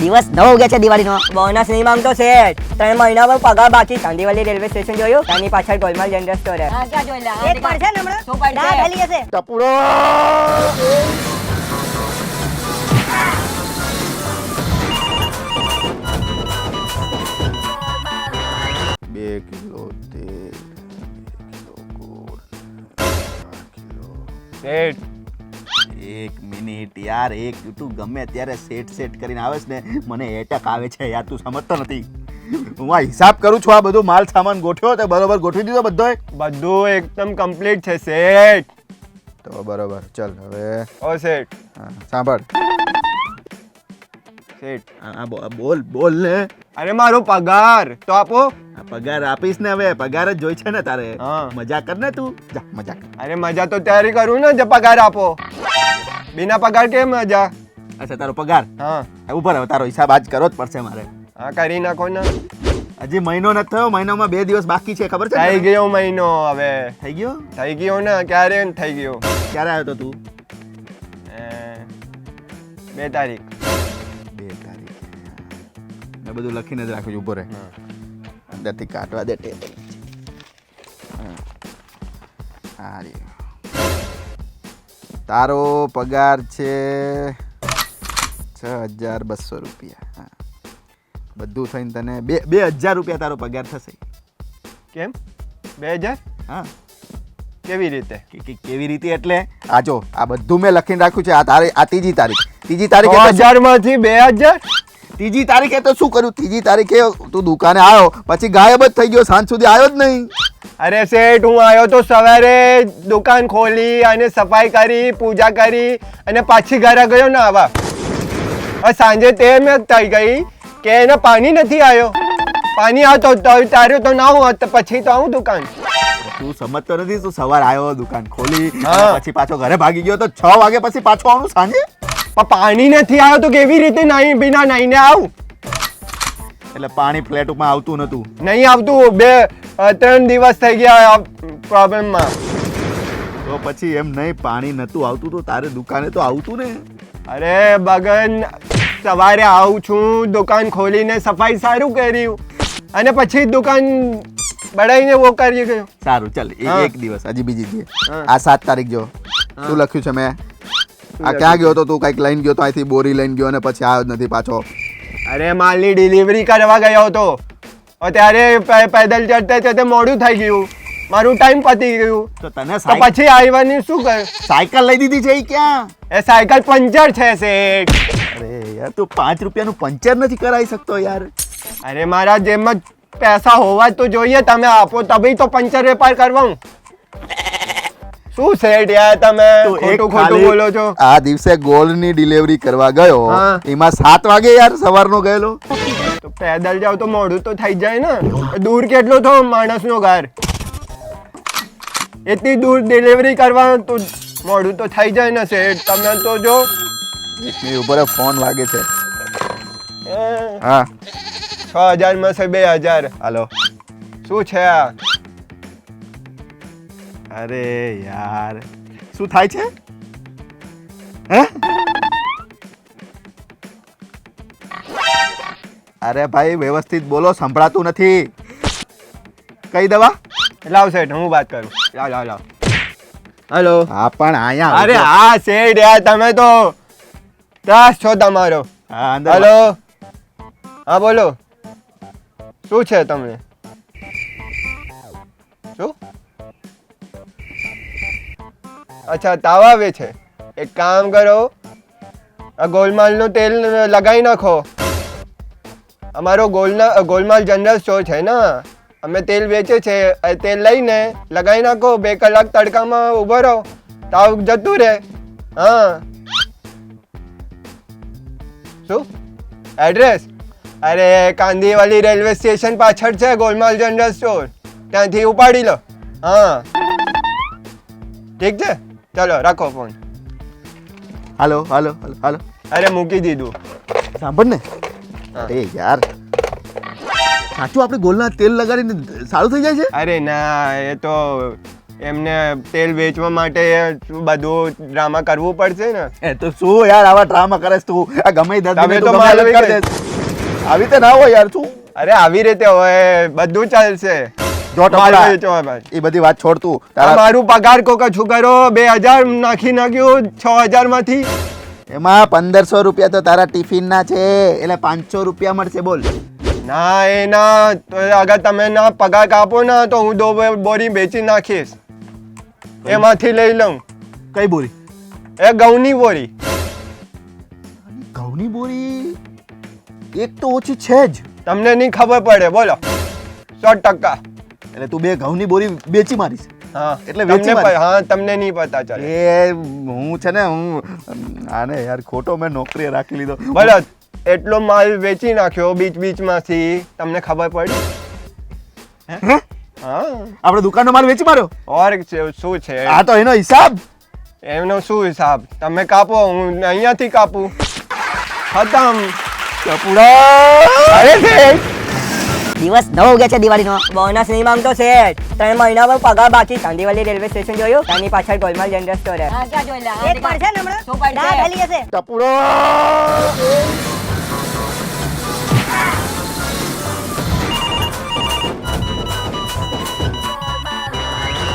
દિવસ નવો ઉગ્યા છે દિવાળીનો. બોનસ નહીં માંગતો શેઠ, 3 મહિના પર પગાર બાકી. ચાંદીવાલી રેલવે સ્ટેશન જોયું? ત્યાંની પાછળ ગોલમાલ જનરલ સ્ટોર હે. હા ક્યાં જોઈ લે એક પડશે ને હમણાં? શું પડશે? દા ફેલી હશે. ટપુડો 2 કિલો તેલ, 2 કિલો ગોળ, 4 કિલો. શેઠ, 1 મિનિટ યાર, તું ગમે ત્યારે સેટ કરીને આવેસ ને મને એટેક આવે છે યાર, તું સમજતો નથી. હું આ હિસાબ કરું છું, આ બધું માલ સામાન ગોઠવ્યો તો બરોબર ગોઠવી દીધો બધોય? બધું એકદમ કમ્પ્લીટ છે શેઠ. તો બરોબર, ચલ હવે ઓ શેઠ. હા, સાંભળ શેઠ, બોલ ને. અરે મારો પગાર તો આપો. આ પગાર આપીશ ને, હવે પગાર જ જોઈ છે ને તારે. હા. મજા કર ને તું, જા મજા કર. અરે મજા તો ત્યારે કરું ને જે પગાર આપો. બિના પગાર કેમ મજા? અચ્છા, તારો પગાર હા ઉપર હવે તારો હિસાબ આજ કરવો જ પડશે મારે. હા, કરી નાખો ને. હજી મહિનો નથી થયો, મહિનામાં 2 દિવસ બાકી છે, ખબર છે ને? થઈ ગયો મહિનો હવે. થઈ ગયો? થઈ ગયો ને, ક્યારે થઈ ગયો? ક્યારે આવ્યો તો તું? 2 તારીખ. 2 તારીખ. મેં બધું લખીને જ રાખ્યું છે, ઉભો રહે. અંદરથી કાઢવા દે ટેબલ. હા રે, તારો પગાર છે 6,200 રૂપિયા. હા, બધું થઈને તને 2,000 રૂપિયા તારો પગાર થશે. કેમ 2000? હા, કેવી રીતે? કેવી રીતે એટલે આ જો, આ બધું મેં લખીને રાખ્યું છે. આ તારી આ ત્રીજી તારીખે 1000 માંથી 2000? ત્રીજી તારીખે તો શું કર્યું? ત્રીજી તારીખે તું દુકાને આવ્યો, પછી ગાયબ જ થઈ ગયો, સાંજ સુધી આવ્યો જ નહીં. અરે શેઠ, હું આવ્યો તો સવારે, દુકાન ખોલી અને સફાઈ કરી, પૂજા કરી અને પાછી ઘરે ગયો ને આવા. સાંજે તે મેં થઈ ગઈ કે એને પાણી નથી આવ્યો. પાણી આવતો તારે તો ના હું પછી તો આવું દુકાન. તું સમજતો નથી, તું સવાર આવ્યો, દુકાન ખોલી, હા. પછી પાછો ઘરે ભાગી ગયો, તો 6 વાગે પછી પાછો આવવાનું સાંજે. પણ પાણી નથી આવ્યો તો કેવી રીતે નહીં બિના નાઈને આવું? એટલે પાણી ફ્લેટ ઉપર આવતું નતું. નહીં આવતું, 2-3 દિવસ થઈ ગયા પ્રોબ્લેમમાં. તો પછી એમ નહીં, પાણી નતું આવતું તો તારે દુકાને તો આવતું ને. અરે બગન, સવારે આવું છું, દુકાન ખોલીને સફાઈ સારું કર્યું અને પછી દુકાન બળાઈને વો કરી ગયો. સારું, ચાલ હા. એક દિવસ, હજી બીજી દે. હા. આ 7 તારીખ જો શું લખ્યું છે મેં? આ ક્યાં ગયો તો તું? કઈક લઈને ગયો તો, અહીંથી બોરી લઈને ગયો અને પછી આવ્યો જ નથી પાછો. અરે માલની ડિલિવરી કરવા ગયો હતો, ત્યારે પેદલ ચડતે ચડતે મોડું થઈ ગયું, મારું ટાઈમ પતી ગયું. તો તને તો પછી આવવાની શું કર? સાયકલ લઈ દીધી છે ઈ ક્યાં? એ સાયકલ પંચર છે શેઠ. અરે યાર, તું 5 રૂપિયાનું પંચર નથી કરાવી શકતો યાર. અરે મારા જેબમાં પૈસા હોવા તો જોઈએ, તમે આપો તभी તો પંચર વેપાર કરવાઉં. શું શેઠ યાર, તમે તું એક ખોટું ખાલી બોલો છો. આ દિવસે ગોલ્ડની ડિલિવરી કરવા ગયો, હા. એમાં 7 વાગે યાર સવારનો ગયેલો. તો પેદલ જાવ તો મોડું તો થઈ જાય ને. દૂર કેટલો થો માણસનો ઘર? એટલી દૂર ડિલિવરી કરવા તો મોડું તો થઈ જાય ને શેઠ. તમે તો જો મેં ઉપર ફોન વાગે છે. એ, હા 6000 માં છે 2000. હાલો. શું છે આ? અરે યાર, શું થાય છે? હે? અરે ભાઈ, વ્યવસ્થિત બોલો, સંભળાતું નથી. કઈ દવા? લાવ શેઠ, હું વાત કરું. લાવ. હેલો. હા, પણ અહીંયા અરે આવજો. હા શેઠ યાર, તમે તો ત્રાસ છો તમારો. હા, અંદર હેલો. હા બોલો, શું છે તમને? શું? અચ્છા, તાવ આવે છે. એક કામ કરો, આ ગોલમાલનું તેલ લગાવી નાખો. અમારો ગોલમાલ જનરલ સ્ટોર છે ને, અમે તેલ વેચે છે. એ તેલ લઈને લગાવી નાખો, 2 કલાક તડકામાં ઊભો રહો, તાવ જતું રહે. હા. શું એડ્રેસ? અરે કાંદીવાલી રેલવે સ્ટેશન પાછળ છે ગોલમાલ જનરલ સ્ટોર, ત્યાંથી ઉપાડી લો. હા ઠીક છે, ચલો રાખો ફોન. હાલો હાલો હાલો હાલો. અરે મૂકી દીધું. સાંભળ ને. હા. અરે યાર, સાચું આપણે ગોલના તેલ લગાડીને સારું થઈ જાય છે? અરે ના, એ તો એમને તેલ વેચવા માટે બધું ડ્રામા કરવું પડશે ને. એ તો શું યાર આવા ડ્રામા કરેસ તું? આ ગમે ઈ દસ તમે મિનિટ તો તું ગમે મારો એમ કરી એક- દેસ. આવી રીતે ના હોય યાર તું. અરે આવી રીતે હોય બધું ચાલશે. જો માલ ટપુડા, વેચવા માટે. એ બધી વાત છોડ તું. આ તારા મારું પગાર કો કશું કરો 2000 નાખી નાખ્યું 6000 માંથી. એમાં 1500 રૂપિયા તો તારા ટિફિન ના છે, એટલે 500 રૂપિયા મળશે. બોલ. ના એ ના તો અગર તમે ના પગાર કાપો ને તો હું 2 બોરી બેચી નાખીશ. એમાંથી લઈ લઉં કઈ બોરી? એ ઘઉંની બોરી. ઘઉંની બોરી એક તો ઓછી છે જ, તમને નહીં ખબર પડે બોલો 100%. એટલે તું 2 ઘઉંની બોરી બેચી મારીશ. હા એટલે વેચી તમને મારી. હા તમને નહીં પતા ચાલે. એ હું છે ને હું આને યાર ખોટો મેં નોકરીએ રાખી લીધો. બોલો એટલો માલ વેચી નાખ્યો બીચમાંથી તમને ખબર પડી? હે? હા આપણે દુકાનનો માલ વેચી માર્યો? ઓર શું છે આ તો એનો હિસાબ. એમનો શું હિસાબ? તમે કાપો હું અહીંયાથી કાપું. ખતમ. ટપુડા અરે શેઠ, દિવસ 9 વાગ્યા છે દિવાળીનો. બોનસ નહીં માંગતો શેઠ, 3 મહિના પર પગાર બાકી. ચાંદીવાલી રેલવે સ્ટેશન જોયું? ત્યાંની પાછળ ગોલમાલ જનરલ સ્ટોર હે. એક પડશે ને હમણાં? શું પડશે? ના, ફેલી જશે. ટપુડા